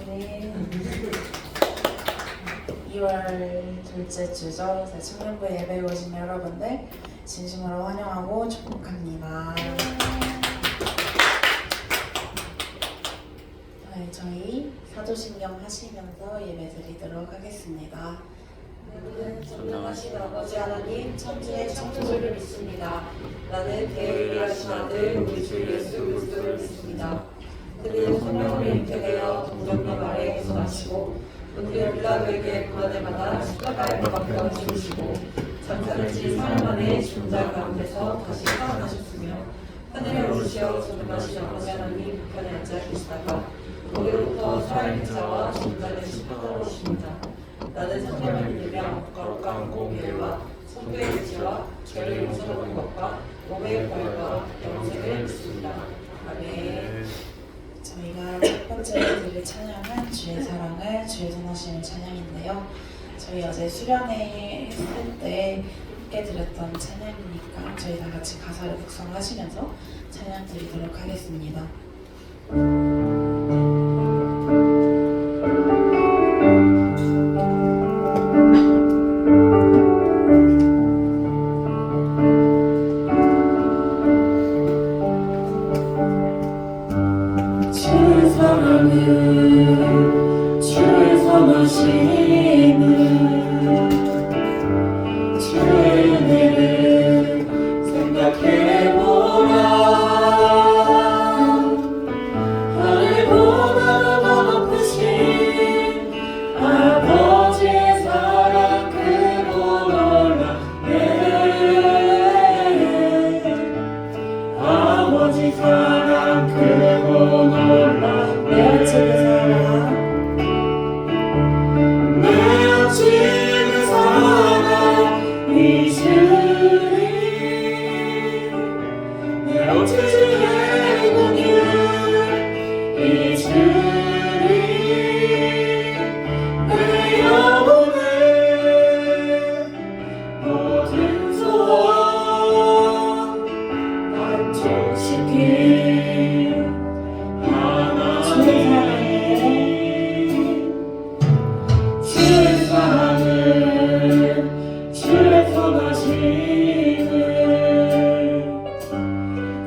네. 2월 둘째 주죠. 청년부 예배에 오신 여러분들 진심으로 환영하고 축복합니다. 네, 저희 사도신경 하시면서 예배 드리도록 하겠습니다. 나는 전능하신 아버지 하나님 천지의 창조주를 믿습니다. 나는 대의하신 아들 우리 주 예수 그리스도를 믿습니다. 그는 성령으로 잉태되어 동정녀 마리아에게서 나시고 본디오 빌라도에게 고난을 받아 십자가에 못 박혀 죽으시고 장사를 지 사흘 만에 죽은 자 가운데서 다시 살아나셨으며 하늘에 오르시어 전능하신 아버지 하나님 우편에 앉아 계시다가 거기로부터 살아있는 자와 죽은 자 대신 떠나오십니다. 나는 성령을 믿으며 거룩한 공예와 성도의 의지와 죄를 용서하는 것과 몸의 부활과 영생을 믿습니다. 아멘. 저희가 첫 번째로 드릴 찬양은 주의 사랑을 주의 선하심을 찬양인데요. 저희 어제 수련회 했을 때 함께 드렸던 찬양이니까 저희 다 같이 가사를 묵상하시면서 찬양 드리도록 하겠습니다. 주의 선하심을 주의 은혜를 생각해보라. 하늘보다 더 높으신 아버지의 사랑 크고 놀랍네. 아버지 사랑 크고 놀랍네. 내 사랑 그 사랑 잊으리. 내 억지의 공유 잊으리. 내 영혼의 모든 소원 만족시킬 하나님. 주의 사랑을 주의 선하심을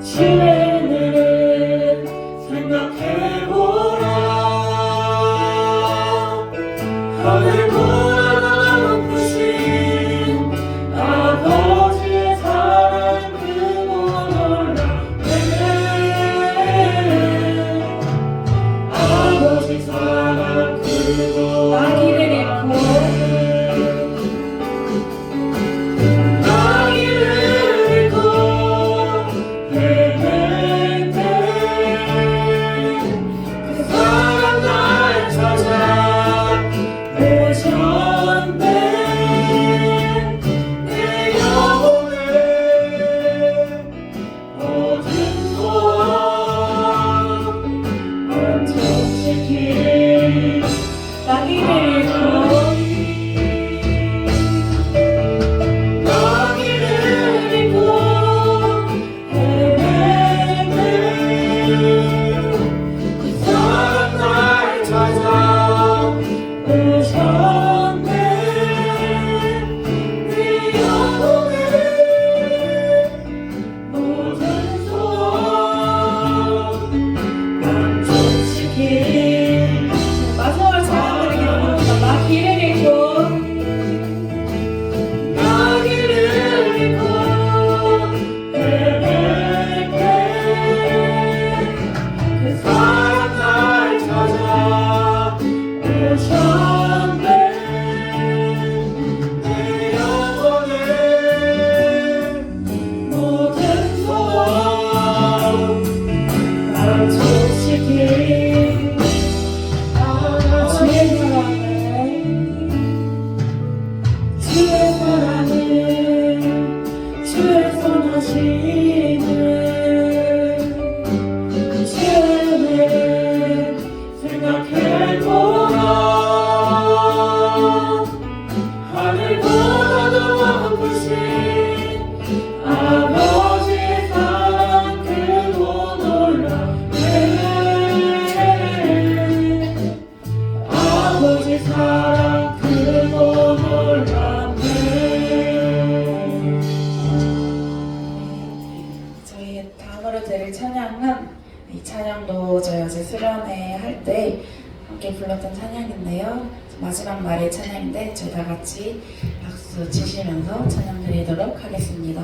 주의 은혜를 생각해보라. 하늘보다 높으신 아버지의 사랑 크고 놀랍네. 아버지 사랑 크고 나기를 잃고 헤맬 때 그 사랑 날 찾아 오지 수련회 할 때 함께 불렀던 찬양인데요. 마지막 날의 찬양인데 저희 다 같이 박수 치시면서 찬양 드리도록 하겠습니다.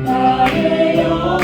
나의 영으로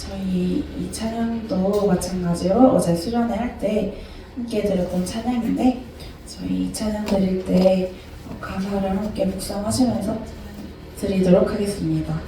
저희 이 찬양도 마찬가지로 어제 수련회 할 때 함께 드렸던 찬양인데 저희 이 찬양 드릴 때 가사를 함께 묵상하시면서 드리도록 하겠습니다.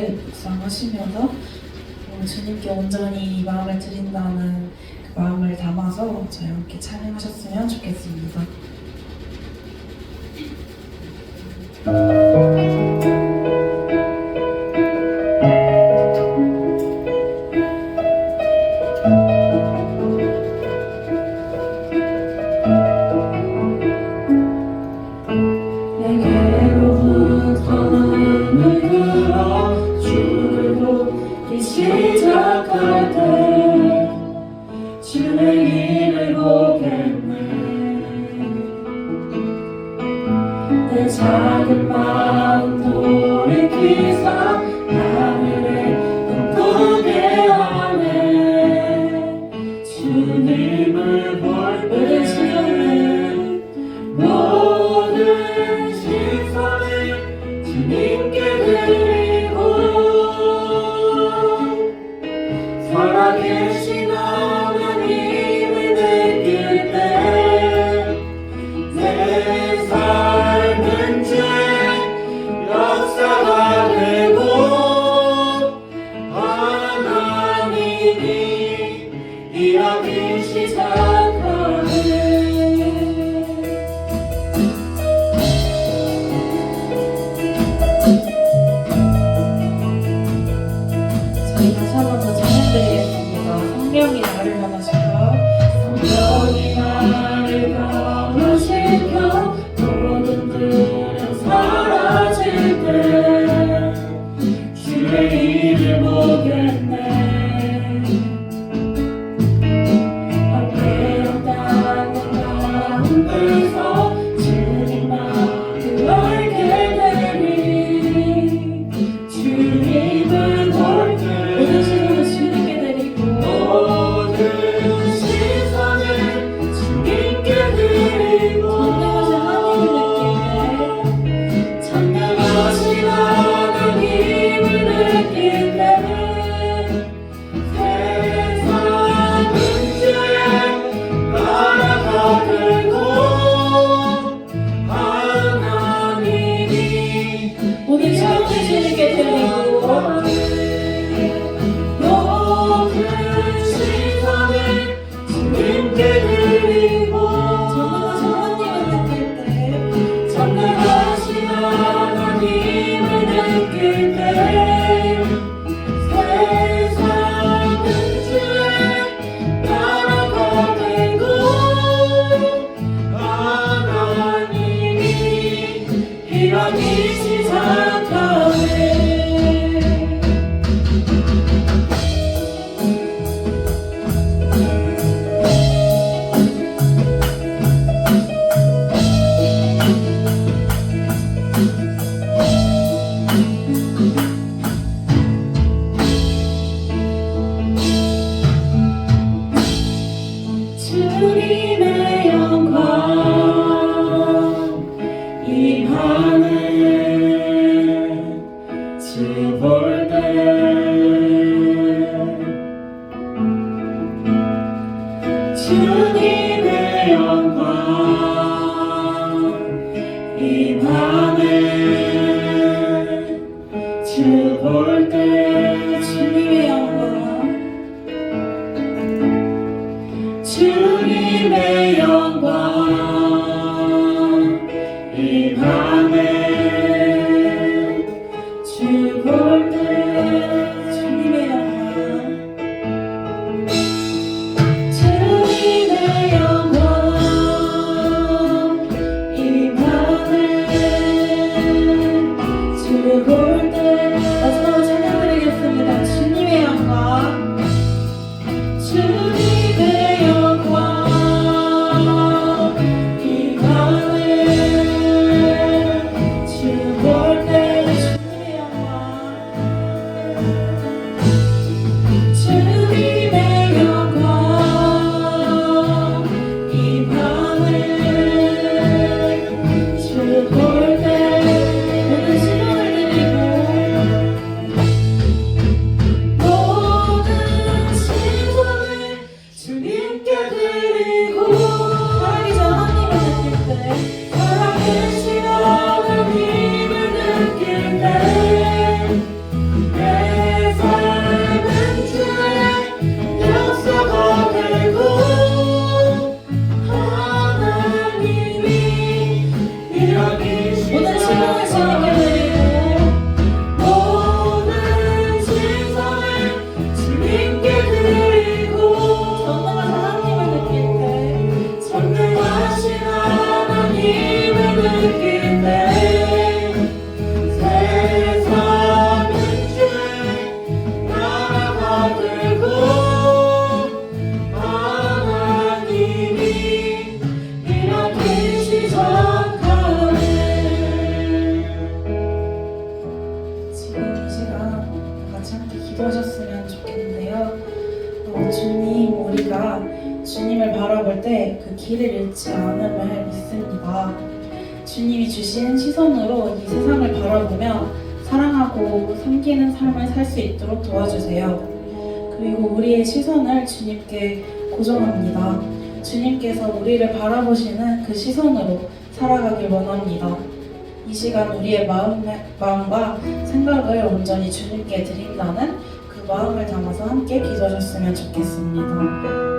말씀을 묵상하시면서 주님께 온전히 이 마음을 드린다는 그 마음을 담아서 저희 함께 찬양하셨으면 좋겠습니다. 시작할 때 주의 일을 보겠네. 내 작은 마음 돌이키사 하늘에 꿈꾸게 하네. 주님을 볼 때 모든 시선을 주님께 드리고 살아계신 하나님을 느낄 때 내 삶은 주 역사가 되고 하나님이 일하기 시작하네. 저희 다시 한 번 더 찬양드리겠습니다. 성령이 나를 변화시켜 성령이 나를 변화시켜 모든 들은 사라질 때 주의 일을 보겠네. 함께 없다는 가운데서 주님만을 알게 되리. 주님을 볼 때 모든 시선을 주님께 드리고 모든 시선을 주님께 드리고 전능하신 하나님을 느낄 때 전능하신 하나님을 느낄 때 세상은 주의 나라가 되고 하나님이 모든 시선을 주님께 드리고 모든 시선을 주님께 드리고 전능하신 하나님을 느낄 때 전능하신 하나님을 느낄 때 세상은 주의 나라가 되고 하나님이 일하기 시작하네. 주님의 영광 임하네. 주 볼 때 주님의 영광 임하네. 주 볼 때 주님의 영광 주님의 영광 임하네. 주 볼 때 주님의 영광 주님의 영광 임하네. 주 볼 때 마지막으로 찬양드리겠습니다. 주님의 영광 기도하셨으면 좋겠는데요. 주님, 우리가 주님을 바라볼 때 그 길을 잃지 않음을 믿습니다. 주님이 주신 시선으로 이 세상을 바라보며 사랑하고 섬기는 삶을 살 수 있도록 도와주세요. 그리고 우리의 시선을 주님께 고정합니다. 주님께서 우리를 바라보시는 그 시선으로 살아가길 원합니다. 이 시간 우리의 마음과 생각을 온전히 주님께 드린다는 그 마음을 담아서 함께 기도하셨으면 좋겠습니다.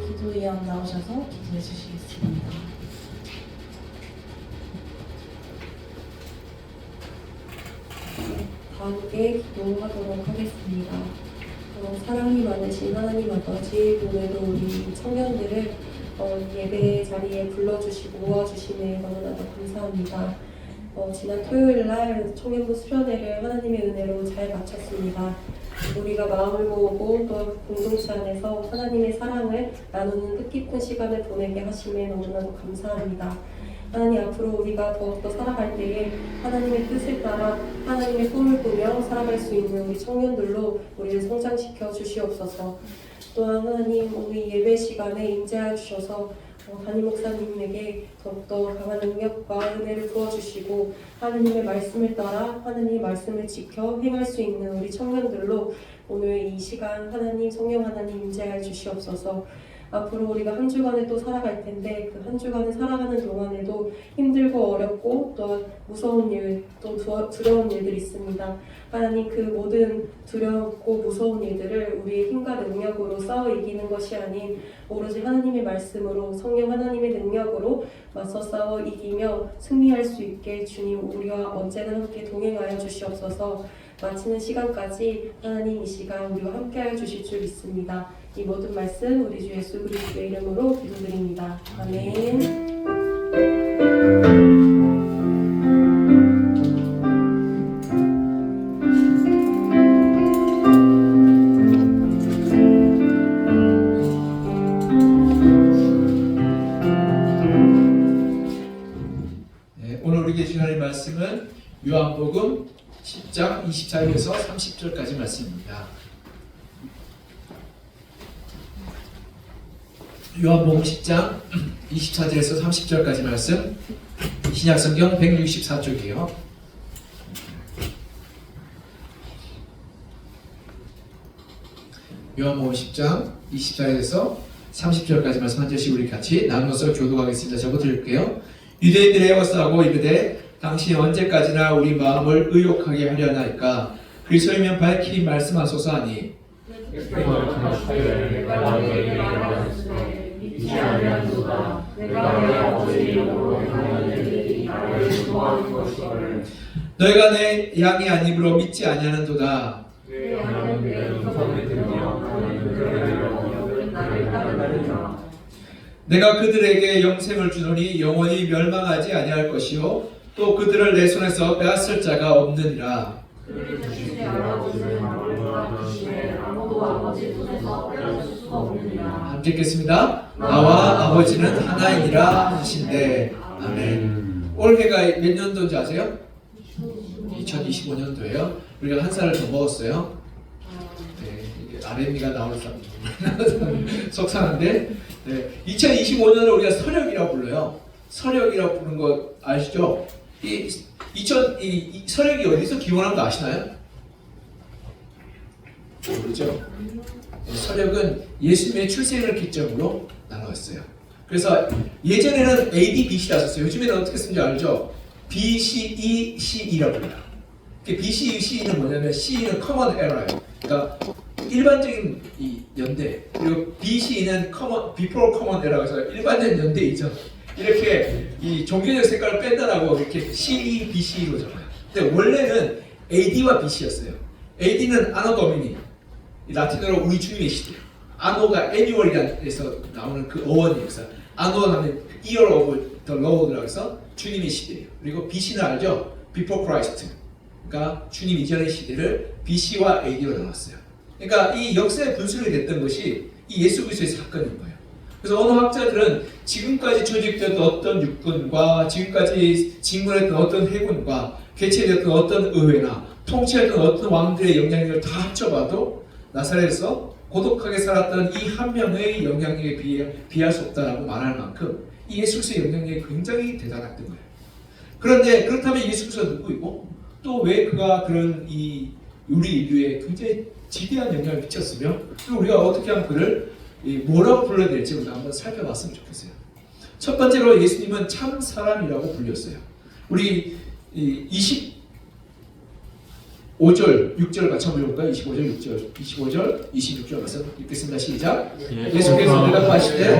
기도위원 나오셔서 기도해 주시겠습니다. 다 함께 기도하도록 하겠습니다. 사랑이 많으신 하나님 아버지, 오늘도 우리 청년들을 예배 자리에 불러주시고 모아주시네 너무나도 감사합니다. 지난 토요일 날 청년부 수련회를 하나님의 은혜로 잘 마쳤습니다. 우리가 마음을 모으고 또 공동체 안에서 하나님의 사랑을 나누는 뜻깊은 시간을 보내게 하심에 너무나도 감사합니다. 하나님, 앞으로 우리가 더욱더 살아갈 때에 하나님의 뜻을 따라 하나님의 꿈을 꾸며 살아갈 수 있는 우리 청년들로 우리를 성장시켜 주시옵소서. 또한 하나님, 우리 예배 시간에 임재하여 주셔서 담임 목사님에게 더욱더 강한 능력과 은혜를 부어주시고 하나님의 말씀을 따라 하나님의 말씀을 지켜 행할 수 있는 우리 청년들로 오늘 이 시간 하나님, 성령 하나님 임재하여 주시옵소서. 앞으로 우리가 한 주간을 또 살아갈 텐데 그 한 주간을 살아가는 동안에도 힘들고 어렵고 또 무서운 일, 또 두려운 일들이 있습니다. 하나님, 그 모든 두렵고 무서운 일들을 우리의 힘과 능력으로 싸워 이기는 것이 아닌 오로지 하나님의 말씀으로, 성령 하나님의 능력으로 맞서 싸워 이기며 승리할 수 있게 주님, 우리와 언제나 함께 동행하여 주시옵소서. 마치는 시간까지 하나님, 이 시간 우리와 함께하여 주실 줄 믿습니다. 이 모든 말씀 우리 주 예수 그리스도의 이름으로 기도드립니다. 아멘. 오늘 우리에게 주신 하나님의 말씀은 요한복음 10장 24절에서 30절까지 말씀입니다. 요한복음 10장 24절에서 30절까지 말씀, 신약성경 164쪽이에요. 요한복음 10장 24절에서 30절까지 말씀 한 절씩 우리 같이 나누어서 교독하겠습니다. 적어 드릴게요. 유대인들이 에워싸고 이르되 당신이 언제까지나 우리 마음을 의욕하게 하려나이까? 그리스도이면 밝히 말씀하소서 하니 너희가 내 양이 아님으로 믿지 아니하는도다. 내가 그들에게 영생을 주노니 영원히 멸망하지 아니할 것이요 또 그들을 내 손에서 빼앗을 자가 없느니라. 함께 읽겠습니다. 나와 아버지는 하나이니라 하신대. 아멘. 올해가 몇 년도인지 아세요? 2025년도예요. 우리가 한 살을 더 먹었어요. 네, RM이가 나와서 속상한데, 네, 2025년을 우리가 서력이라고 불러요. 서력이라고 부르는 거 아시죠? 이 서력이 어디서 기원한 거 아시나요? 모르죠? 서력은 예수님의 출생을 기점으로 나누었어요. 그래서 예전에는 AD, BC라 썼어요. 요즘에는 어떻게 쓰는지 알죠? BCE, CE라고 해요. BCE, CE는 뭐냐면 CE는 common era예요. 그러니까 일반적인 이 연대, 그리고 BCE는 before common era라고 해서 일반적인 연대 이전. 이렇게 이 종교적 색깔을 뺀다라고 이렇게 CE, BCE로 적어요. 근데 원래는 AD와 BC였어요. AD는 아노 도미니, 라틴어로 우리 주님의 시대. 아노가 애니월이라서 나오는 그 어원이에요. 그래서 아노는 Year of the Lord라고 해서 주님의 시대예요. 그리고 BC는 알죠? Before Christ. 그러니까 주님 이전의 시대를 BC와 AD로 나눴어요. 그러니까 이 역사의 분수령이 됐던 것이 이 예수 그리스도의 사건인 거예요. 그래서 어느 학자들은 지금까지 조직되었던 어떤 육군과 지금까지 진군했던 어떤 해군과 개최되었던 어떤 의회나 통치했던 어떤 왕들의 영향력을 다 합쳐봐도 나사렛에서 고독하게 살았던 이 한 명의 영향력에 비할 수 없다라고 말할 만큼 이 예수 그리스도의 영향력이 굉장히 대단했던 거예요. 그런데 그렇다면 예수 그리스도가 누구이고 또 왜 그가 그런 이 우리 인류에 굉장히 지대한 영향을 미쳤으며 또 우리가 어떻게 하면 그를 뭐라고 불러야 될지 우리가 한번 살펴봤으면 좋겠어요. 첫 번째로 예수님은 참 사람이라고 불렸어요. 우리 25절, 6절 같이 한번 읽을까요? 25절, 6절, 25절, 26절 가서 읽겠습니다. 시작. 예수께서 대답하실 때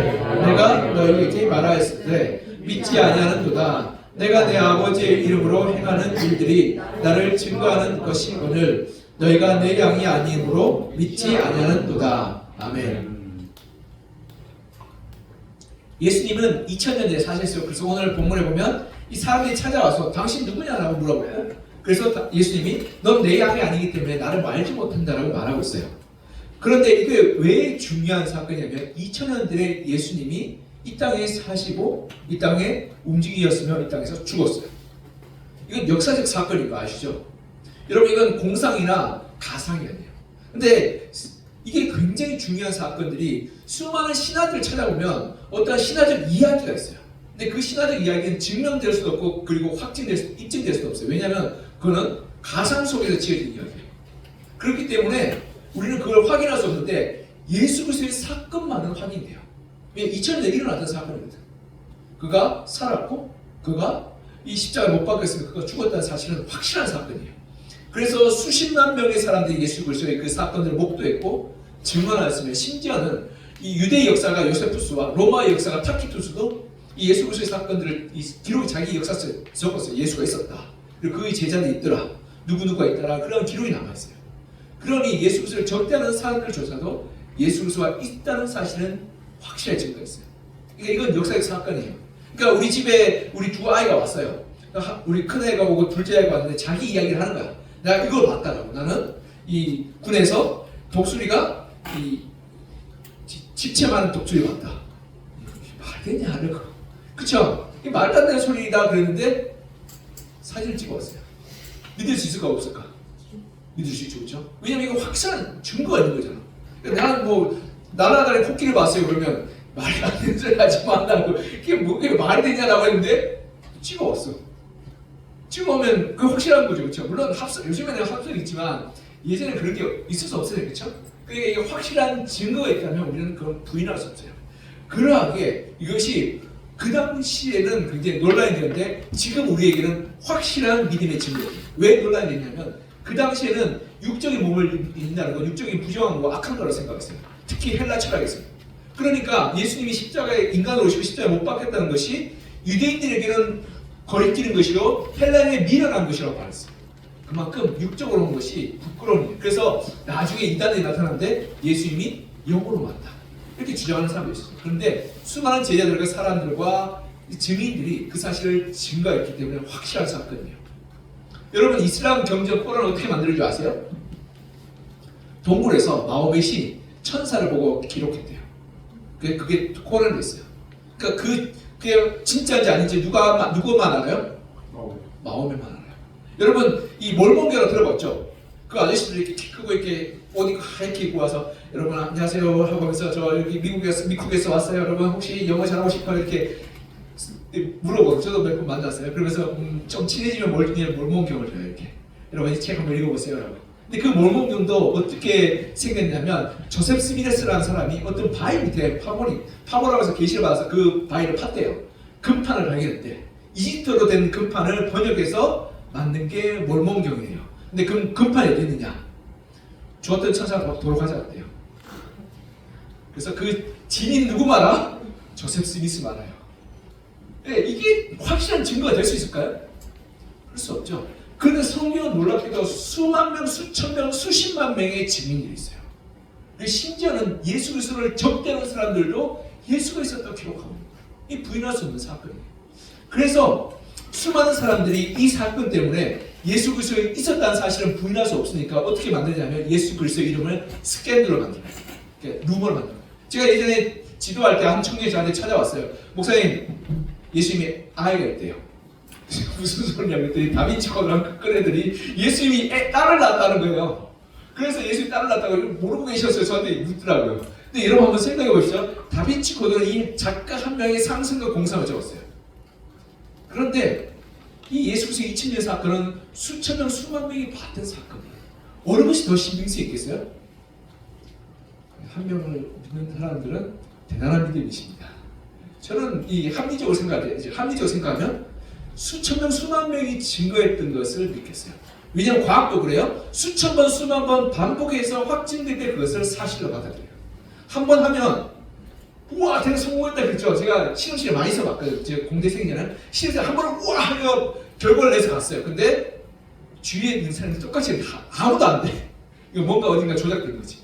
내가 너희에게 말하였을 때 믿지 아니하는도다. 내가 내 아버지의 이름으로 행하는 일들이 나를 증거하는 것이거늘 너희가 내 양이 아니므로 믿지 아니하는도다. 아멘. 예수님은 2000년 전에 사셨어요. 그래서 오늘 본문에 보면 이 사람들이 찾아와서 당신 누구냐라고 물어보고 그래서 예수님이 넌 내 양이 아니기 때문에 나를 알지 못한다라고 말하고 있어요. 그런데 이게 왜 중요한 사건이냐면 2000년 전에 예수님이 이 땅에 사시고 이 땅에 움직이었으며 이 땅에서 죽었어요. 이건 역사적 사건인 거 아시죠? 여러분 이건 공상이나 가상이 아니에요. 근데 이게 굉장히 중요한 사건들이 수많은 신화들을 찾아보면 어떤 신화적 이야기가 있어요. 근데 그 신화적 이야기는 증명될 수도 없고 그리고 입증될 수도 없어요. 왜냐하면 그거는 가상 속에서 지어진 이야기예요. 그렇기 때문에 우리는 그걸 확인할 수 없는데 예수 그리스도의 사건만은 확인돼요. 왜냐하면 2000년에 일어났던 사건이거든. 그가 살았고 그가 이 십자가에 못 박혔으면 그가 죽었다는 사실은 확실한 사건이에요. 그래서 수십만 명의 사람들이 예수 그리스도의 그 사건들을 목도했고 증언하였으며 심지어는 이 유대 역사가 요세푸스와 로마의 역사가 타키투스도 이 예수 그리스도의 사건들을 이 기록 자기 역사서에 적었어요. 예수가 있었다. 그리고 그의 제자들이 있더라. 누구누구가 있더라. 그런 기록이 남아있어요. 그러니 예수 그리스도를 적대하는 사람들조차도 예수 그리스도가 있다는 사실은 확실히 증거가 있어요. 그러니까 이건 역사적 사건이에요. 그러니까 우리 집에 우리 두 아이가 왔어요. 우리 큰아이가 오고 둘째 아이가 왔는데 자기 이야기를 하는 거야. 내가 이걸 봤다라고. 나는 이 군에서 독수리가 이 집체 많은 독수리 봤다. 말되냐 안 거. 그쵸? 이 말도 안 되는 소리다 그랬는데 사진을 찍어왔어요. 믿을 수 있을까 없을까? 믿을 수 있죠, 그렇죠? 왜냐면 이거 확실한 증거가 있는 거잖아. 그러니까 나는 뭐 나라다리 코끼리를 봤어요. 그러면 말이 안 되는 소리 하지 말라고. 이게 말이 되냐라고 했는데 찍어왔어. 찍어오면 그 확실한 거죠, 그렇죠? 물론 요즘에는 합성이 있지만 예전에 그런 게 있을 수 없어요, 그렇죠? 그러니까 이게 확실한 증거가 있다면 우리는 그건 부인할 수 없어요. 그러하게 이것이 그 당시에는 굉장히 논란이 되는데 지금 우리에게는 확실한 믿음의 증거예요. 왜 논란이 되냐면 그 당시에는 육적인 몸을 입는다는 건 육적인 부정한 거 악한 거라고 생각했어요. 특히 헬라 철학에서요. 그러니까 예수님이 십자가에 인간으로 오시고 십자가에 못 박혔다는 것이 유대인들에게는 거리끼는 것이요 헬라인에 미련한 것이라고 말했어요. 그만큼 육적으로 온 것이 부끄러운 일. 그래서 나중에 이단들이 나타났는데 예수님이 영으로 왔다. 이렇게 주장하는 사람도 있어요. 그런데 수많은 제자들과 사람들과 증인들이 그 사실을 증거했기 때문에 확실한 사건이에요. 여러분 이슬람 경전 코란을 어떻게 만드는 줄 아세요? 동굴에서 마호멧이 천사를 보고 기록했대요. 그게 코란에 있어요. 그러니까 그게 진짜인지 아닌지 누구만 알아요? 마호멧만 알아요. 여러분 이 몰몬교로 들어봤죠? 그 아저씨들 이렇게 키 크고 이렇게 옷 입고 하얗게 입고 와서 여러분 안녕하세요 하고 하면서 저 여기 미국에서 왔어요. 여러분 혹시 영어 잘하고 싶어요? 이렇게 물어보고 저도 몇 번 만났어요. 그러면서 좀 친해지면 몰몬교를 줘요. 이렇게 여러분 이 책 한번 읽어보세요. 라고. 근데 그 몰몬경도 어떻게 생겼냐면 조셉 스미레스라는 사람이 어떤 바위 밑에 파모라고 해서 계시를 받아서 그 바위를 팠대요. 금판을 발견했대. 이집트로 된 금판을 번역해서 만든 게 몰몬경이에요. 근데 그 금판이 어디 있느냐? 죽었던 천사가 도로 가져갔대요. 그래서 그 진인 누구 말아? 조셉 스미스 말아요. 네, 이게 확실한 증거가 될 수 있을까요? 그럴 수 없죠. 그런데 성경은 놀랍게도 수만 명, 수천 명, 수십만 명의 증인들이 있어요. 심지어는 예수 그리스도를 적대하는 사람들도 예수가 있었다고 기록하고 있습니다. 이 부인할 수 없는 사건이에요. 그래서 수많은 사람들이 이 사건 때문에 예수 그리스도가 있었다는 사실은 부인할 수 없으니까 어떻게 만드냐면 예수 그리스도 이름을 스캔들로 만들어요. 루머를 만들어요. 제가 예전에 지도할 때 한 청년이 저한테 찾아왔어요. 목사님, 예수님이 아이가 있대요. 무슨 소리냐 그랬더니 다빈치 코드랑 그 애들이 예수님이 딸을 낳았다는 거예요. 그래서 예수님이 딸을 낳았다고 모르고 계셨어요. 저한테 묻더라고요. 근데 여러분 한번 생각해 보시죠. 다빈치 코드는 이 작가 한 명의 상승과 공상을 적었어요. 그런데 이 예수 그리스도의 2000년 사건은 수천 명, 수만 명이 봤던 사건이에요. 어느 것이 더 신빙성이 있겠어요? 한 명을 믿는 사람들은 대단한 믿음이십니다. 저는 이 합리적으로 생각하면 수천 명, 수만 명이 증거했던 것을 믿겠어요. 왜냐하면 과학도 그래요. 수천 번, 수만 번 반복해서 확증될 때 그것을 사실로 받아들여요. 한 번 하면 우와 내가 성공했다 그랬죠. 제가 실험실에 많이 써봤거든요. 제가 공대생이는 실험실에 한 번은 우와 하며 결과를 내서 갔어요. 근데 주위에 있는 사람들이 똑같이 아무도 안 돼. 이거 뭔가 어딘가 조작된 거지.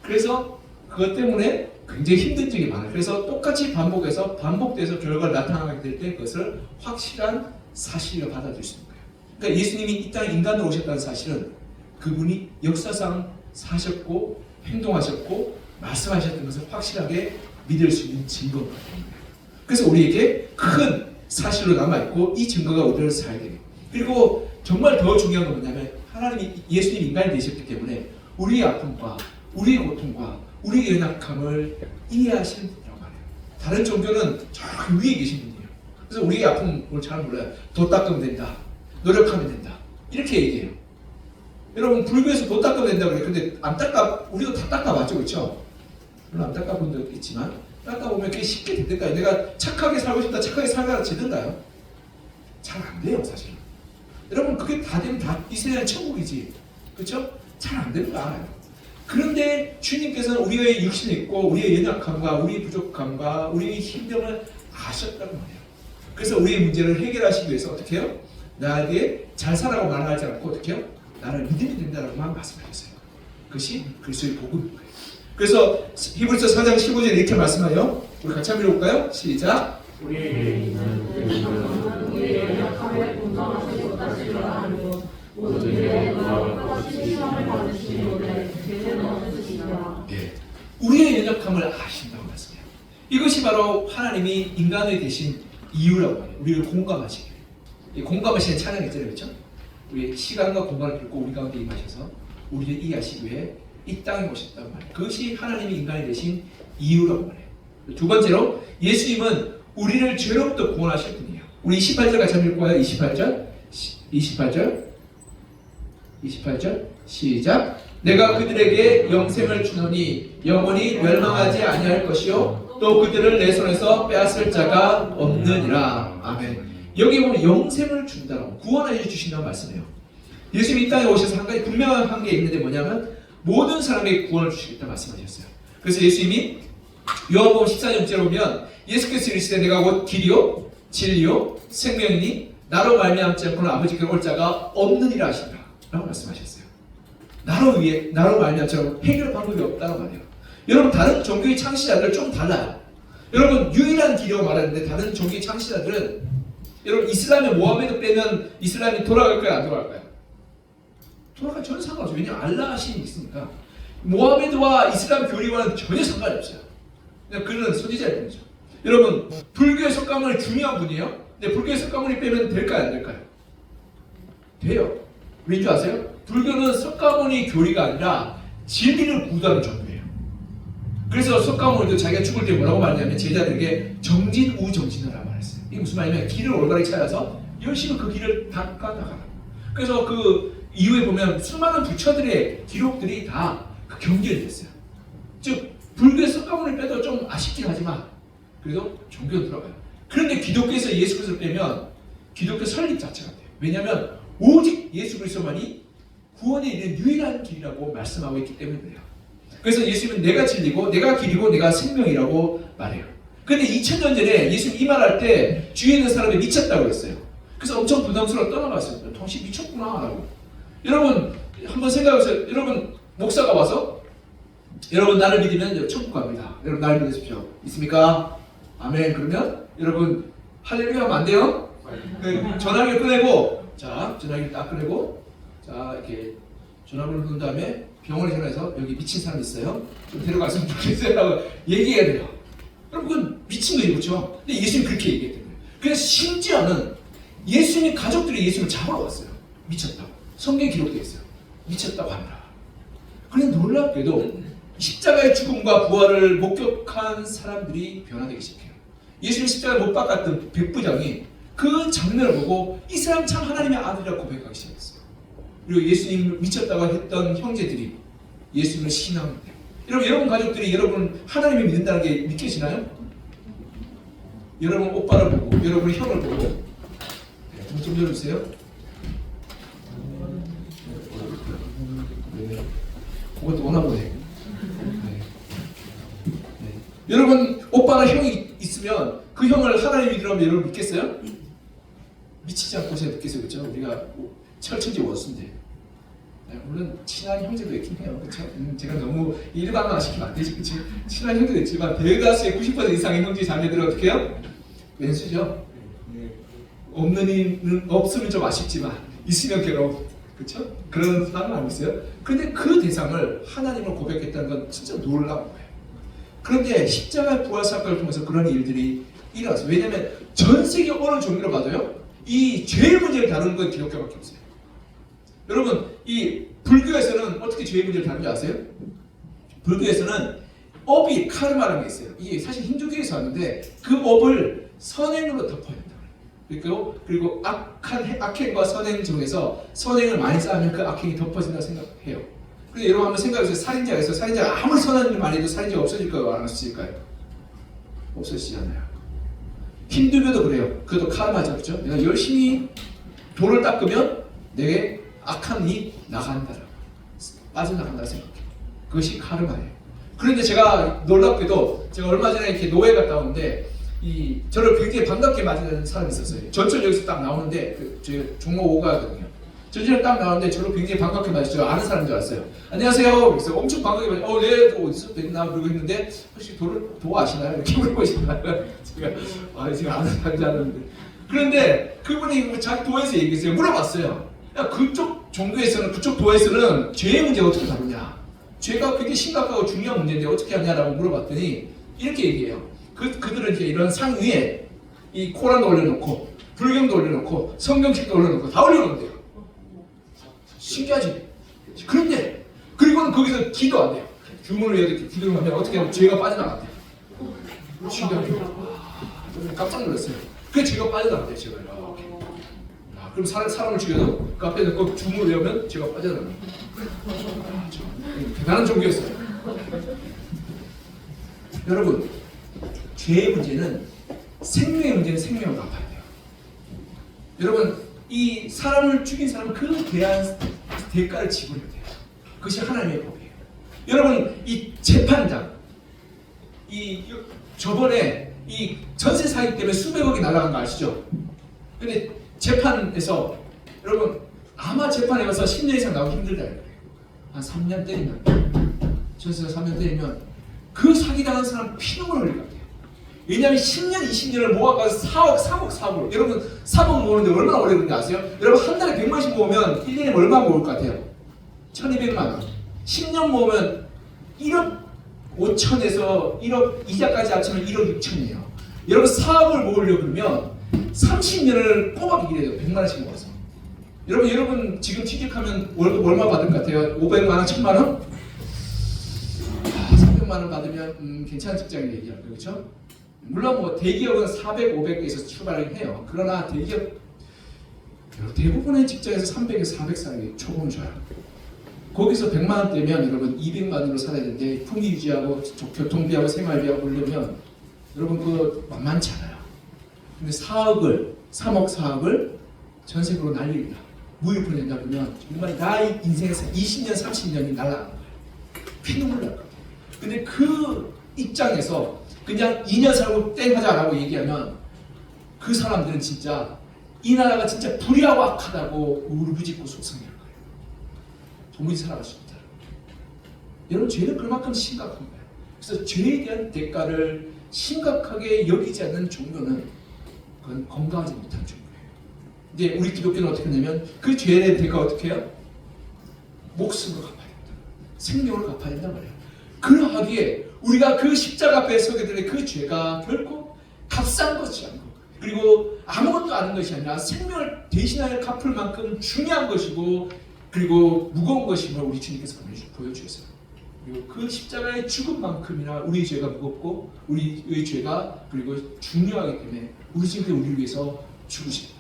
그래서 그것 때문에 굉장히 힘든 적이 많아요. 그래서 똑같이 반복돼서 결과가 나타나게 될 때 그것을 확실한 사실로 받아들일 수 있는 거예요. 그러니까 예수님이 이 땅에 인간으로 오셨다는 사실은 그분이 역사상 사셨고 행동하셨고 말씀하셨던 것을 확실하게 믿을 수 있는 증거가 되는 거예요. 그래서 우리에게 큰 사실로 남아있고 이 증거가 우리를 살게 돼요. 그리고 정말 더 중요한 건 뭐냐면 예수님이 인간이 되셨기 때문에 우리의 아픔과 우리의 고통과 우리의 연약함을 이해하시는 분이라고 말해요. 다른 종교는 저 위에 계신 분이에요. 그래서 우리의 아픔을 잘 몰라요. 도 닦으면 된다. 노력하면 된다. 이렇게 얘기해요. 여러분 불교에서 도 닦으면 된다고 그래요. 근데 우리도 다 닦아봤죠. 그렇죠? 물론 안 닦아본 적도 있지만 닦아보면 그게 쉽게 된다니까요. 내가 착하게 살고 싶다. 착하게 살다가 되는가요? 잘 안 돼요. 사실. 여러분 그게 다 되면 이 세상은 천국이지. 그렇죠? 잘 안 되는 거 알아요. 그런데 주님께서는 우리의 육신이 있고 우리의 연약함과 우리의 부족함과 우리의 힘듦을 아셨다고 말해요. 그래서 우리의 문제를 해결하시기 위해서 어떻게 해요? 나에게 잘 살라고 말하지 않고 어떻게 해요? 나를 믿으면 된다라고만 말씀하셨어요. 그것이 그리스도의 복음인 거예요. 그래서 히브리서 4장 15절에 이렇게 말씀하여 우리 같이 한번 읽어볼까요? 시작. 우리에게 있는 우리의 약함에 공감하시고 다시를 알고 모든 일에 너와 같이 시험을 받으시는데 죄는 없으시다. 네. 우리의 연약함을 아신다고 말씀해요. 이것이 바로 하나님이 인간이 되신 이유라고 해요. 우리를 공감하시게. 이 공감하시는 찬양이 있잖아요. 그렇죠? 우리의 시간과 공간을 뚫고 우리 가운데 임하셔서 우리를 이해하시기 위해 이 땅에 오셨다고 말해요. 그것이 하나님이 인간이 되신 이유라고 말해요. 두 번째로 예수님은 우리를 죄로부터 구원하실 분이에요. 우리 28절 같이 한번 읽어봐요. 28절 시작. 내가 그들에게 영생을 주노니 영원히 멸망하지 아니할 것이요 또 그들을 내 손에서 빼앗을 자가 없느니라. 아멘. 여기 보면 영생을 준다라고 구원하여 주신다고 말씀해요. 예수님이 이 땅에 오셔서 한 가지 분명한 게 있는데 뭐냐면 모든 사람에게 구원을 주시겠다 말씀하셨어요. 그래서 예수님이 요한복음 14장 6절에 보면 예수께서 이르시되 내가 곧 길이요 진리요 생명이니 나로 말미암지 않고는 아버지께 올 자가 없느니라 하신다 라고 말씀하셨어요. 나로 말미암지 않고 해결 방법이 없다고 말해요. 여러분 다른 종교의 창시자들 좀 달라요. 여러분 유일한 길이라고 말하는데 다른 종교의 창시자들은 여러분 이슬람의 모하메드 빼면 이슬람이 돌아갈까요 안 돌아갈까요? 돌아갈 전혀 상관없어요. 왜냐하면 알라 신이 있으니까. 모하메드와 이슬람 교리와는 전혀 상관이 없어요. 그냥 그는 선지자일 뿐이죠. 여러분 불교의 석가모니 중요한 분이에요. 근데 불교의 석가모니 빼면 될까요 안 될까요? 돼요. 왠 줄 아세요? 불교는 석가모니 교리가 아니라 진리를 구도하는 종교예요. 그래서 석가모니도 자기가 죽을 때 뭐라고 말했냐면 제자들에게 정진우정진하라 말했어요. 이게 무슨 말이냐면 길을 올바르게 찾아서 열심히 그 길을 닦아 나가라. 그래서 그 이후에 보면 수많은 부처들의 기록들이 다 그 경계를 됐어요. 즉 불교의 석가모니 빼도 좀 아쉽긴 하지만 그래도 종교는 들어가요. 그런데 기독교에서 예수 그리스도를 빼면 기독교 설립 자체가 돼요. 왜냐하면 오직 예수 그리스도만이 구원에 이르는 유일한 길이라고 말씀하고 있기 때문에 그래요. 그래서 예수님은 내가 진리고 내가 길이고 내가 생명이라고 말해요. 그런데 2000년 전에 예수님 이 말할 때 주위에 있는 사람들이 미쳤다고 했어요. 그래서 엄청 부담스러워 떠나갔어요. 당신 미쳤구나 라고. 여러분 한번 생각해보세요. 여러분 목사가 와서 여러분 나를 믿으면 천국 갑니다. 여러분 나를 믿으십시오. 믿습니까? 아멘. 그러면 여러분 할렐루야 하면 안 돼요? 전화기를 꺼내고 자 전화기를 딱 꺼내고 자 이렇게 전화번호 누른 다음에 병원에 전화해서 여기 미친 사람 있어요. 좀 데려갔으면 좋겠어요 하고 얘기해야 돼요. 여러분 그건 미친 거예요. 그렇죠? 근데 예수님 그렇게 얘기했던 거예요. 그래서 심지어는 예수님 가족들이 예수님을 잡으러 왔어요. 미쳤다고. 성경에 기록되어 있어요. 미쳤다고 하느라. 그런데 놀랍게도 십자가의 죽음과 부활을 목격한 사람들이 변화되기 시작해요. 예수님 십자가에 못 박았던 백부장이 그 장면을 보고 이 사람 참 하나님의 아들이라고 고백하기 시작했어요. 그리고 예수님을 미쳤다고 했던 형제들이 예수님을 신앙합니다. 여러분 가족들이 여러분 하나님을 믿는다는 게 믿겨지나요? 여러분 오빠를 보고 여러분 형을 보고 좀 열어주세요. 그것도 오나 보네. 네. 여러분 오빠나 형이 있으면 그 형을 하나님 믿으라면 여러분 믿겠어요? 미치지 않고 제가 믿겠어요. 그렇죠? 우리가 철천지 원수인데 물론 친한 형제도 있긴 해요. 그렇죠? 제가 너무 일반화 시키면 안 되지. 그렇죠? 친한 형제도 있지만 대다수의 90% 이상의 형제 자매들은 어떻게 해요? 왼수죠? 없으면 좀 아쉽지만 있으면 괴로워. 그렇죠? 그런 사람은 안 있어요. 그런데 그 대상을 하나님을 고백했다는 건 진짜 놀라운 거예요. 그런데 십자가의 부활 사건을 통해서 그런 일들이 일어났어요. 왜냐하면 전 세계 어느 종교로 가도요, 이 죄의 문제를 다루는 건 기독교밖에 없어요. 여러분, 이 불교에서는 어떻게 죄의 문제를 다루는지 아세요? 불교에서는 업이 카르마라는 게 있어요. 이게 사실 힌두교에서 왔는데 그 업을 선행으로 덮어야 된다. 그리고 악행과 선행 중에서 선행을 많이 쌓으면 그 악행이 덮어진다고 생각해요. 근데 여러분 한번 생각해보세요. 살인자가 있어요. 살인자가 아무리 선한 일 많이 해도 살인자가 없어질까요? 안 없어질까요? 없어지지 않아요. 힌두교도 그래요. 그것도 카르마죠. 그렇죠? 내가 열심히 돌을 닦으면 내게 악한 일이 나간다라고 빠져나간다고 생각해요. 그것이 카르마예요. 그런데 제가 놀랍게도 제가 얼마 전에 이렇게 노예 갔다 오는데 저를 굉장히 반갑게 맞이하는 사람이 있었어요. 전철 여기서 딱 나오는데 제 종로 5가거든요. 전철에 딱 나오는데 저를 굉장히 반갑게 맞이했어요. 아는 사람인 줄 알았어요. 안녕하세요. 그래서 엄청 반갑게 맞이했어요. 네, 어디서 뵀나 그러고 있는데 혹시 도 아시나요? 이렇게 물어보시나요? 제가 아는 사람인 줄 알았는데. 그런데 그분이 자기 도에서 얘기했어요. 물어봤어요. 야, 그쪽 종교에서는 그쪽 도에서는 죄의 문제가 어떻게 다루냐? 죄가 굉장히 심각하고 중요한 문제인데 어떻게 하냐라고 물어봤더니 이렇게 얘기해요. 그들은 이제 이런 상 위에 이 코란도 올려놓고 불경도 올려놓고 성경책도 올려놓고 다 올려놓는데요. 신기하지? 그런데 그리고는 거기서 기도 안 돼요. 주문을 해야 돼. 기도를 하면 어떻게 하면 죄가 빠져나간대요. 신기하죠? 깜짝 놀랐어요. 그게 죄가 빠져나간대요. 제가 이렇게. 그럼 사람을 죽여도 그 앞에 꼭 주문을 외우면 죄가 빠져나가요. 대단한 종교였어요. 여러분, 죄의 문제는 생명의 문제는 생명을 갚아야 돼요. 여러분, 이 사람을 죽인 사람은 그 대한 대가를 지불해야 돼요. 그것이 하나님의 법이에요. 여러분, 이 재판장, 저번에 이 전세 사기 때문에 수백억이 날아간 거 아시죠? 근데 재판에서 여러분 아마 재판에 가서 10년 이상 나오기 힘들다 그래요. 한 3년 때리면, 전세가 3년 때리면 그 사기당한 사람 피눈물 흘릴 것 같아요. 왜냐하면 10년, 20년을 모아가서 4억. 여러분 3억 모으는데 얼마나 오래 걸리는지 아세요? 여러분 한 달에 100만씩 모으면 1년에 얼마 모을 것 같아요? 1200만 원. 10년 모으면 1억 5천에서 1억 이자까지 합치면 1억 6천이에요. 여러분 4억을 모으려고 그러면 30년을 꼬박 일해야 돼요. 100만 원씩 모아서. 여러분 지금 취직하면 월급 얼마 받을 것 같아요? 500만 원, 1000만 원? 300만 원 받으면 괜찮은 직장인 얘기하고요. 그렇죠? 물론 뭐 대기업은 400, 500에서 출발을 해요. 그러나 대기업 대부분의 직장에서 300에서 400 사이 초봉을 줘요. 거기서 100만 원대면 여러분 200만 원으로 살아야 되는데 품위 유지하고 교통비하고 생활비하고 올리면 여러분 그거 만만치 않아요. 근데 4억을 3억 4억을 전세금으로 날립니다. 무일푼 낸다 보면 정말 나 인생에서 20년 30년이 날아가는 거예요. 피눈물 날 거예요. 근데 그 입장에서 그냥 2년 살고 땡 하자 라고 얘기하면 그 사람들은 진짜 이 나라가 진짜 불의하고 악하다고 울부짖고 속상해할 거예요. 도무지 살아갈 수 없다. 여러분 죄는 그만큼 심각한 거예요. 그래서 죄에 대한 대가를 심각하게 여기지 않는 종교는 그건 건강하지 못한 종교예요. 근데 우리 기독교는 어떻게 하냐면 그 죄에 대한 대가 어떻게 해요? 목숨을 갚아야 된다. 생명을 갚아야 된단 말이에요. 그러하기에 우리가 그 십자가 앞에 서게 되는 그 죄가 결코 값싼 것이 아니고 그리고 아무것도 아닌 것이 아니라 생명을 대신하여 갚을 만큼 중요한 것이고 그리고 무거운 것임을 우리 주님께서 보여주셨어요. 그리고 그 십자가의 죽음만큼이나 우리의 죄가 무겁고 우리의 죄가 그리고 중요하기 때문에 우리 주님께서 우리를 위해서 죽으십니다.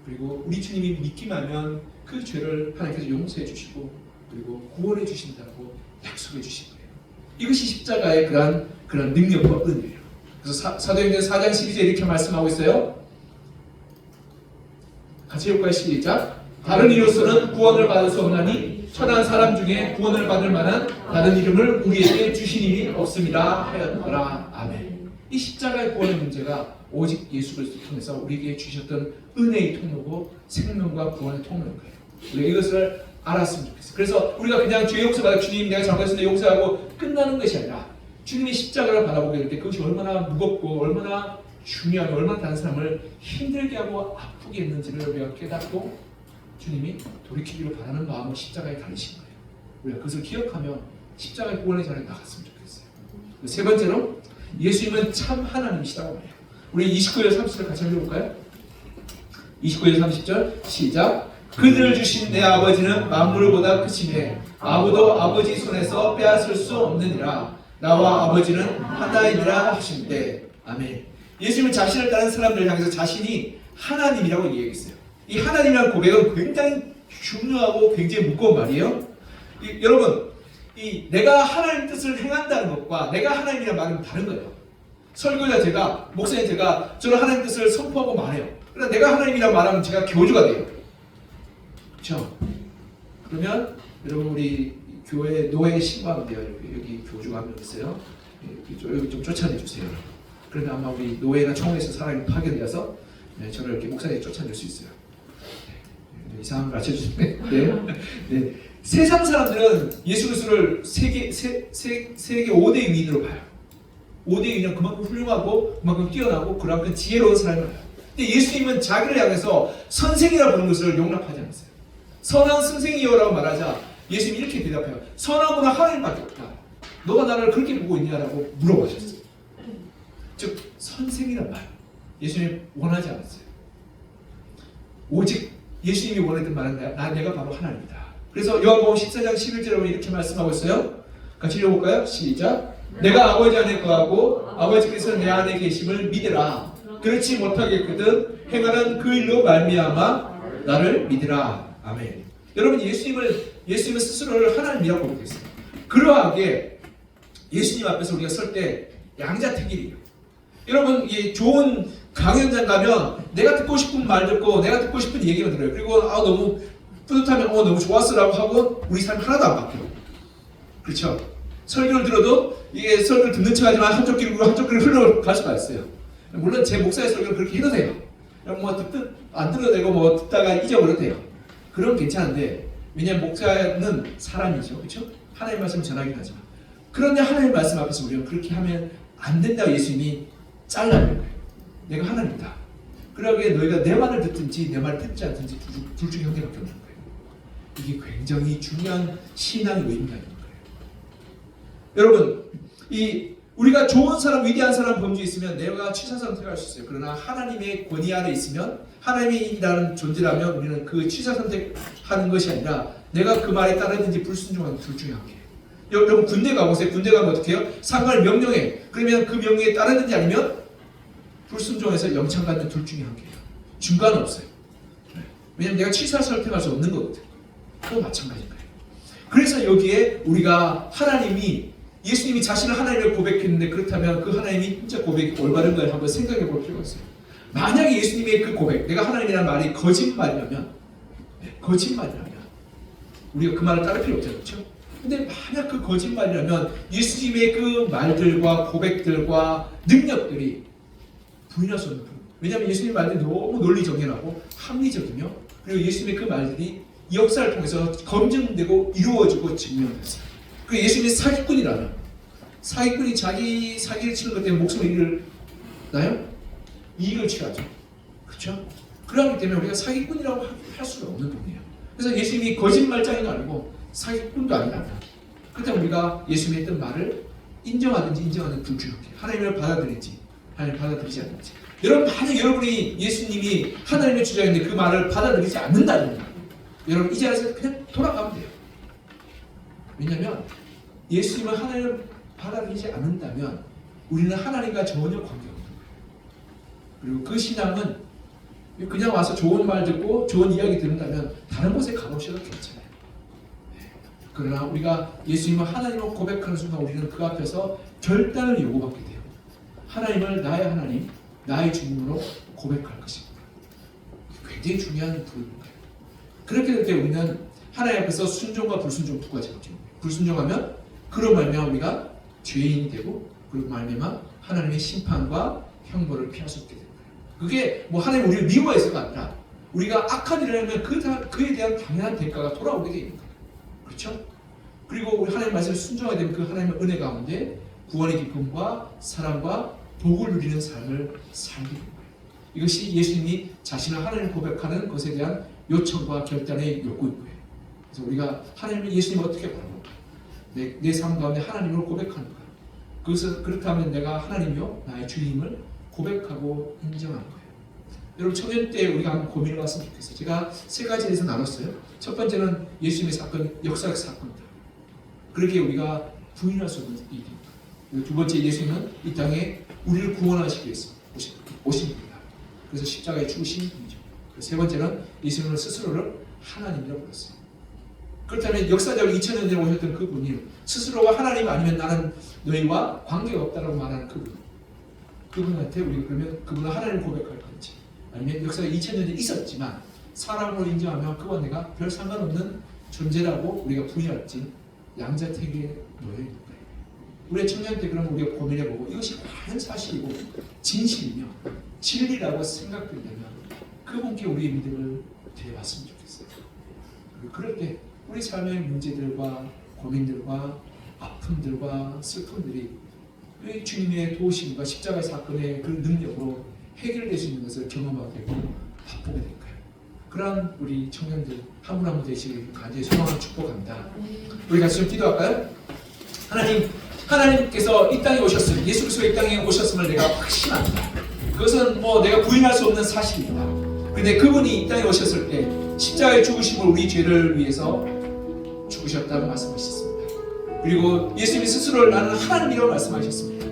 그리고 우리 주님이 믿기만 하면 그 죄를 하나님께서 용서해 주시고 그리고 구원해 주신다고 약속해 주신 거예요. 이것이 십자가의 그런 능력과 은혜예요. 그래서 사도행전 4장 12절 이렇게 말씀하고 있어요. 같이 읽을까요? 시작. 다른 이로서는 구원을 받을 수 없나니 천한 사람 중에 구원을 받을 만한 다른 이름을 우리에게 주시니 없습니다 하였더라. 아멘. 이 십자가의 구원의 문제가 오직 예수 그리스도를 통해서 우리에게 주셨던 은혜의 통로고 생명과 구원의 통로인 거예요. 우리가 이것을 알았으면 좋겠어요. 그래서 우리가 그냥 죄 용서받아 주님 내가 잘못했는데 용서하고 끝나는 것이 아니라 주님이 십자가를 바라보게 될 때 그것이 얼마나 무겁고 얼마나 중요하고 얼마나 다른 사람을 힘들게 하고 아프게 했는지를 우리가 깨닫고 주님이 돌이키기를 바라는 마음을 십자가에 달리신 거예요. 우리가 그것을 기억하며 십자가의 구원의 자리에 나갔으면 좋겠어요. 세 번째로 예수님은 참 하나님이시다고 말해요. 우리 29절 30절 같이 읽어볼까요? 29절 30절 시작. 그들을 주신 내 아버지는 만물보다 크시매 아무도 아버지 손에서 빼앗을 수 없느니라. 나와 아버지는 하나이니라 하시는데 아멘. 예수님은 자신을 따르는 사람들을 향해서 자신이 하나님이라고 얘기했어요. 이 하나님이라는 고백은 굉장히 중요하고 굉장히 무거운 말이에요. 여러분, 내가 하나님 뜻을 행한다는 것과 내가 하나님이라는 말은 다른 거예요. 설교자 제가, 목사님 제가 저는 하나님 뜻을 선포하고 말해요. 그러나 내가 하나님이라고 말하면 제가 교주가 돼요. 그렇죠? 그러면 여러분 우리 교회 노예 신고하면 돼요. 여기 교주가 한 명 있어요. 여기 좀 쫓아내 주세요. 그러면 아마 우리 노예나 총회에서 사람이 파견되어서 저를 이렇게 목사님이 쫓아낼 수 있어요. 이상한 걸 맞춰주시면 네. 세상 사람들은 예수 그리스도를 세계 5대 위인으로 봐요. 5대 위인은 그만큼 훌륭하고 그만큼 뛰어나고 그만큼 지혜로운 사람을 봐요. 근데 예수님은 자기를 향해서 선생이라 부르는 것을 용납하지 않았어요. 선한 선생이여라고 말하자 예수님이 이렇게 대답해요. 선하구나 하나님밖에 없다. 너가 나를 그렇게 보고 있냐라고 물어보셨어요. 즉 선생이란 말 예수님이 원하지 않았어요. 오직 예수님이 원했던 말은 내가 바로 하나님이다. 그래서 요한복음 14장 11절에 이렇게 말씀하고 있어요. 같이 읽어볼까요? 시작. 내가 아버지 안에 거하고 아버지께서 내 안에 계심을 믿으라. 그렇지 못하겠거든 행하는 그 일로 말미암아 나를 믿으라. 아멘. 여러분 예수님은 스스로를 하나님이라고 고백했어요. 그러하게 예수님 앞에서 우리가 설 때 양자택일이에요. 여러분 좋은 강연장 가면 내가 듣고 싶은 말 듣고 내가 듣고 싶은 얘기만 들어요. 그리고 너무 뿌듯하면 너무 좋았어라고 하고 우리 삶 하나도 안 바뀌어요. 그렇죠? 설교를 들어도 이게 설교를 듣는 척하지만 한쪽 귀로 한쪽 귀로 흘러갈 수가 있어요. 물론 제 목사의 설교를 그렇게 해도 돼요. 뭐 안 들어도 되고 뭐 듣다가 잊어버려도 돼요. 그럼 괜찮은데 왜냐하면 목사는 사람이죠. 그렇죠? 하나님의 말씀을 전하긴 하지만 그런데 하나님의 말씀 앞에서 우리가 그렇게 하면 안 된다고 예수님이 잘라버린 거예요. 내가 하나님이다. 그러기에 너희가 내 말을 듣든지 내 말을 듣지 않든지 둘 중에 형태밖에 없는 거예요. 이게 굉장히 중요한 신앙의 의미가 있는 거예요. 여러분 우리가 좋은 사람, 위대한 사람 범주에 있으면 내가 취사 선택할 수 있어요. 그러나 하나님의 권위 아래 있으면 하나님이라는 존재라면 우리는 그 취사 선택하는 것이 아니라 내가 그 말에 따르든지 불순종하는 둘 중에 한 개예요. 여러분 군대 가보세요. 군대 가면 어떻게 해요? 상관을 명령해. 그러면 그 명령에 따르든지 아니면 불순종해서 영창 갖는 둘 중에 한 개예요. 중간은 없어요. 왜냐하면 내가 취사를 선택할 수 없는 거거든. 그거 마찬가지인 거예요. 그래서 여기에 우리가 하나님이 예수님이 자신을 하나님을 고백했는데 그렇다면 그 하나님이 진짜 고백이 올바른가를 한번 생각해 볼 필요가 있어요. 만약에 예수님의 그 고백, 내가 하나님이라는 말이 거짓말이라면 우리가 그 말을 따를 필요 없잖아요. 그렇죠? 근데 만약 그 거짓말이라면 예수님의 그 말들과 고백들과 능력들이 부인할 수 없는 부분. 왜냐하면 예수님의 말들이 너무 논리정연하고 합리적이며 그리고 예수님의 그 말들이 역사를 통해서 검증되고 이루어지고 증명됐어요. 그 예수님이 사기꾼이라면 사기꾼이 자기 사기를 치는 것 때문에 목숨을 잃나요? 이익을 취하죠. 그렇죠? 그렇기 때문에 우리가 사기꾼이라고 할 수가 없는 분이에요. 그래서 예수님이 거짓말장이도 아니고 사기꾼도 아니라 그렇다면 우리가 예수님의 했던 말을 인정하든지 인정하는 불균형해. 하나님을 받아들일지 하나님을 받아들이지 않는지. 여러분 만약 여러분이 예수님이 하나님의 주장인데 그 말을 받아들이지 않는다면 여러분 이 자리에서 그냥 돌아가면 돼요. 왜냐하면 예수님을 하나님을 받아들이지 않는다면 우리는 하나님과 전혀 관계없는 거예요. 그리고 그 신앙은 그냥 와서 좋은 말 듣고 좋은 이야기 듣는다면 다른 곳에 가보셔도 괜찮아요. 그러나 우리가 예수님을 하나님을 고백하는 순간 우리는 그 앞에서 결단을 요구받게 돼요. 하나님을 나의 하나님, 나의 주님으로 고백할 것입니다. 굉장히 중요한 부분입니다. 그렇게 될 때 우리는 하나님 앞에서 순종과 불순종 두 가지가 있죠. 불순종하면 그로 말미암아 우리가 죄인이 되고 그리고 말미암아 하나님의 심판과 형벌을 피할 수 있게 됩니다. 그게 뭐 하나님 우리를 미워해서가 아니라 우리가 악한 일을 하면 그에 대한 당연한 대가가 돌아오게 되어 있는 거예요. 그렇죠? 그리고 우리 하나님 말씀을 순종하게 되면 그 하나님의 은혜 가운데 구원의 기쁨과 사랑과 복을 누리는 삶을 살게 됩니다. 이것이 예수님이 자신을 하나님 고백하는 것에 대한 요청과 결단의 요구인 거예요. 그래서 우리가 하나님을 예수님을 어떻게 바라볼까? 내 삶 가운데 하나님을 고백하는가? 그것은 그렇다면 내가 하나님이요 나의 주님을 고백하고 인정하는 거예요. 여러분 청년 때 우리가 한번 고민을 해봤으면 좋겠어요. 제가 세 가지에서 나눴어요. 첫 번째는 예수님의 사건, 역사적 사건이다. 그러기에 우리가 부인할 수 없는 일입니다. 두 번째 예수님은 이 땅에 우리를 구원하시기 위해서 오신 분이다. 그래서 십자가에 죽으신 분이죠. 세 번째는 예수님은 스스로를 하나님이라고 불렀어요. 그렇다면 역사적으로 2000년 전에 오셨던 그분이 스스로가 하나님 아니면 나는 너희와 관계가 없다고 말하는 그분한테 우리가 그러면 그분은 하나님을 고백할 건지 아니면 역사가 2000년 전에 있었지만 사람으로 인정하면 그와 내가 별 상관없는 존재라고 우리가 부인할지 양자택일에 놓여 있는 거예요. 우리의 청년 때 그러면 우리가 고민해보고 이것이 과연 사실이고 진실이며 진리라고 생각된다면 그분께 우리의 믿음을 드려봤으면 좋겠어요. 그리고 그럴 때 우리 삶의 문제들과 고민들과 아픔들과 슬픔들이 왜 주님의 도우심과 십자가 사건의 그 능력으로 해결될 수 있는 것을 경험하게 되고 바쁘게 될까요? 그런 우리 청년들 한 분 한 분 되시길 간절히 소망하고 축복합니다. 우리 같이 좀 기도할까요? 하나님께서 이 땅에 오셨으면 예수 그리스도 이 땅에 오셨음을 내가 확신합니다. 그것은 뭐 내가 부인할 수 없는 사실입니다. 그런데 그분이 이 땅에 오셨을 때 십자가의 죽으심을 우리 죄를 위해서 죽으셨다고 말씀하셨습니다. 그리고 예수님이 스스로를 나는 하나님이라고 말씀하셨습니다.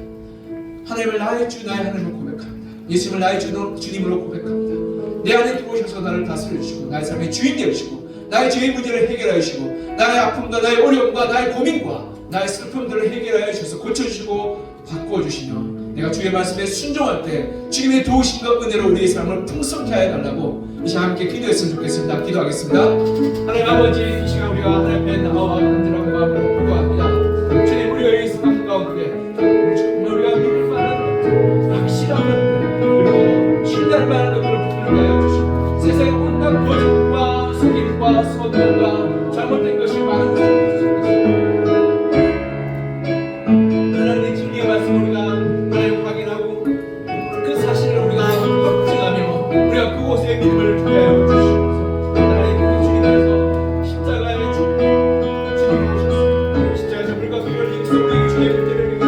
하나님을 나의 주, 나의 하나님을 고백합니다. 예수님을 나의 주님으로 고백합니다. 내 안에 들어오셔서 나를 다스려 주시고 나의 삶의 주인 되어주시고 나의 죄의 문제를 해결하여 주시고 나의 아픔과 나의 어려움과 나의 고민과 나의 슬픔들을 해결하여 주셔서 고쳐주시고 바꾸어 주시며 내가 주의 말씀에 순종할 때 주님의 도우심과 은혜로 우리의 삶을 풍성케 하여 달라고 이 시간 함께 기도했으면 좋겠습니다. 기도하겠습니다. 하나님 아버지 이 시간 우리가 하나님 앞에 나와 간절한 마음으로 기도합니다. 주님 우리가 이 순간 가운데 정말 우리가 믿을 만한 확실한 그리고 신뢰할 만한 것들을 붙들게 하여 주시고 세상의 온갖 거짓과 속임과 선동과 잘못된 것이 많은 것을 하나님의 진리의 말씀 우리가 하나님 확인하고 그 사실을 우리가 확증하며 우리가 그곳에 믿음을 두게 하여 주시옵소서. 하나님 주님께서 십자가에 주님이 오셨습니다. 십자가에서 물과 그 열린 우리 주님의 때를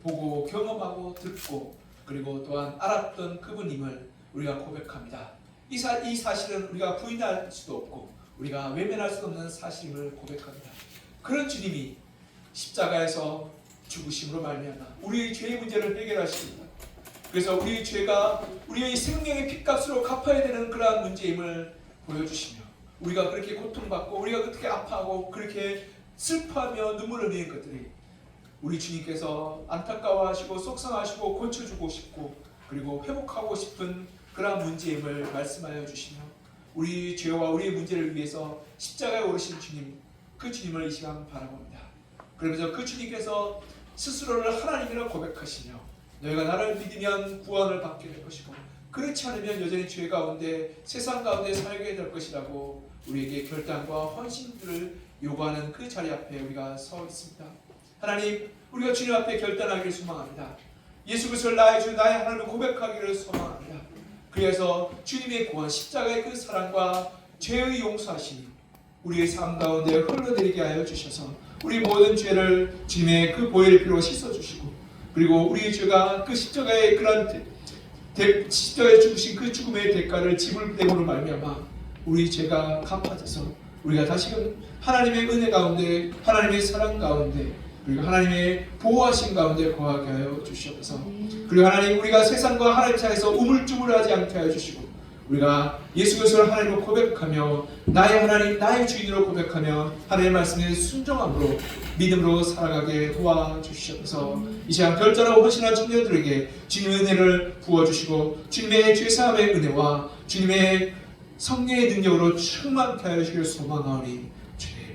보고 경험하고 듣고 그리고 또한 알았던 그분임을 우리가 고백합니다. 이 사실은 우리가 부인할 수도 없고 우리가 외면할 수 없는 사실임을 고백합니다. 그런 주님이 십자가에서 죽으심으로 말미암아 우리의 죄의 문제를 해결하십니다. 그래서 우리의 죄가 우리의 생명의 핏값으로 갚아야 되는 그러한 문제임을 보여주시며 우리가 그렇게 고통받고 우리가 그렇게 아파하고 그렇게 슬퍼하며 눈물을 흘리는 것들이 우리 주님께서 안타까워하시고 속상하시고 고쳐주고 싶고 그리고 회복하고 싶은 그러한 문제임을 말씀하여 주시며 우리 죄와 우리의 문제를 위해서 십자가에 오르신 주님, 그 주님을 이 시간 바라봅니다. 그러면서 그 주님께서 스스로를 하나님이라 고백하시며 너희가 나를 믿으면 구원을 받게 될 것이고 그렇지 않으면 여전히 죄 가운데 세상 가운데 살게 될 것이라고 우리에게 결단과 헌신들을 요구하는 그 자리 앞에 우리가 서 있습니다. 하나님, 우리가 주님 앞에 결단하기를 소망합니다. 예수 그리스도를 나의 주 나의 하나님을 고백하기를 소망합니다. 그래서 주님의 구원 십자가의 그 사랑과 죄의 용서하심이 우리의 삶 가운데 흘러내리게 하여 주셔서 우리 모든 죄를 주님의 그 보혈의 피로 씻어주시고 그리고 우리의 죄가 그 십자가의 그런 십자가에 죽으신 그 죽음의 대가를 지불됨으로 말미암아 우리 죄가 갚아져서 우리가 다시금 하나님의 은혜 가운데 하나님의 사랑 가운데 그리고 하나님의 보호하신 가운데 거하게 하여 주시옵소서. 그리고 하나님 우리가 세상과 하나님 사이에서 우물쭈물하지 않게 하여 주시고 우리가 예수 그리스도를 하나님으로 고백하며 나의 하나님 나의 주인으로 고백하며 하나님의 말씀에 순종함으로 믿음으로 살아가게 도와주시옵소서. 이 시간 결단하고 헌신한 청년들에게 주님의 은혜를 부어주시고 주님의 죄사함의 은혜와 주님의 성령의 능력으로 충만케 하여 주시기를 소망하오니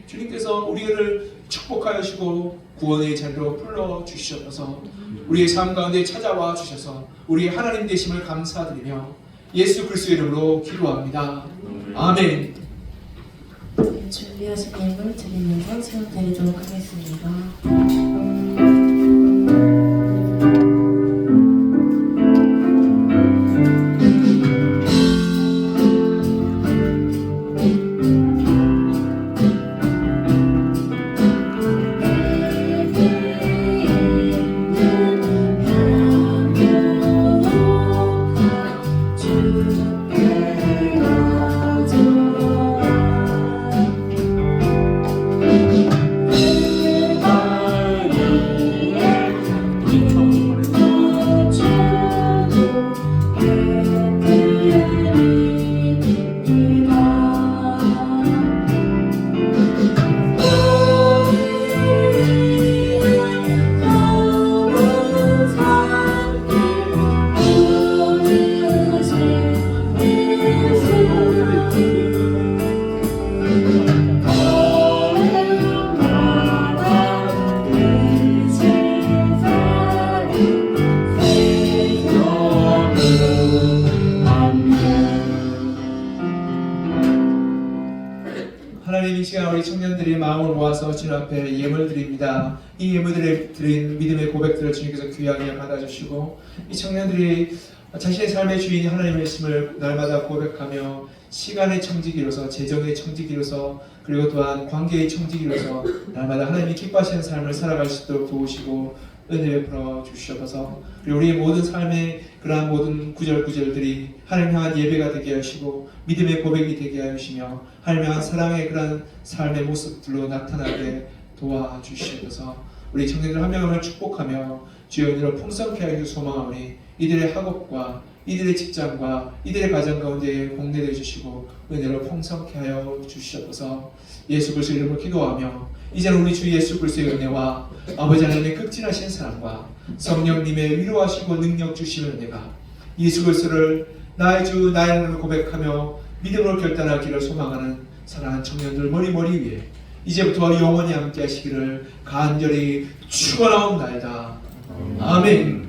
주님께서 우리를 축복하여 주시고 구원의 자리로 불러주시옵소서. 우리의 삶 가운데 찾아와 주셔서 우리 하나님 되심을 감사드리며 예수 그리스도의 이름으로 기도합니다. 아멘. 준비하신 예물 드리면서 시간 드리도록 하겠습니다. 하나님 이 시간 우리 청년들이 마음을 모아서 주님 앞에 예물 드립니다. 이 예물들을 드린 믿음의 고백들을 주님께서 귀하게 받아주시고 이 청년들이 자신의 삶의 주인이 하나님이심을 날마다 고백하며 시간의 청지기로서 재정의 청지기로서 그리고 또한 관계의 청지기로서 날마다 하나님이 기뻐하시는 삶을 살아갈 수 있도록 도우시고 은혜를 베풀어 주시옵소서. 그리고 우리의 모든 삶의 그러한 모든 구절구절들이 하나님 향한 예배가 되게 하시고 믿음의 고백이 되게 하시며 하나님 향한 사랑의 그러한 삶의 모습들로 나타나게 도와주시옵소서. 우리 청년들 한 명 한 명을 축복하며 주의 은혜로 풍성케 하기를 소망하오니 이들의 학업과 이들의 직장과 이들의 가정 가운데 공내해 주시고 은혜로 풍성케 하여 주시옵소서. 예수 그리스도의 이름으로 기도하며 이제는 우리 주 예수 그리스도의 은혜와 아버지 하나님의 극진하신 사랑과 성령님의 위로하시고 능력 주시는 은혜가 예수 그리스도를 나의 주 나의 하나님을 고백하며 믿음으로 결단하기를 소망하는 사랑하는 청년들 머리 위에 이제부터 영원히 함께 하시기를 간절히 축원하옵나이다. 아멘.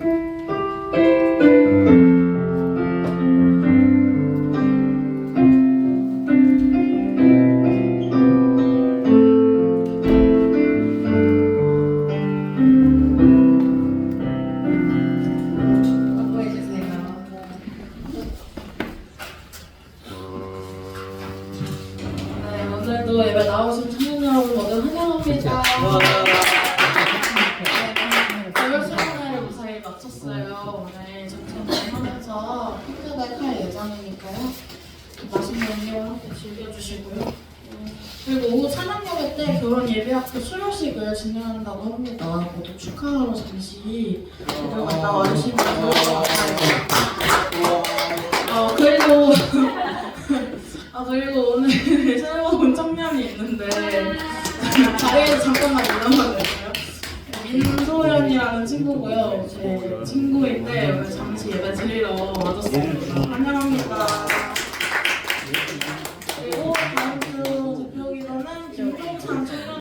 오늘도 예배 나오신 청년 여러분 모두 환영합니다. 네, 별로 수고하셨어요. 마쳤어요. 오늘 전체를 하면서 피드백 할 예정이니까요. 맛있는 음료와 함께 즐겨주시고요. 그리고 오후 찬양 예배 때 결혼 예배학교 수료식을 진행한다고 합니다. 모두 축하하러 잠시 들어갔다 와주시면 좋을 것 같아요. 그리고 오늘 새로 온 청년이 있는데 자리에서 잠깐만 일어나면 될까요? 민소연이라는 친구고요. 제 친구인데 오늘 잠시 예배 드리러 와줬습니다. 환영합니다.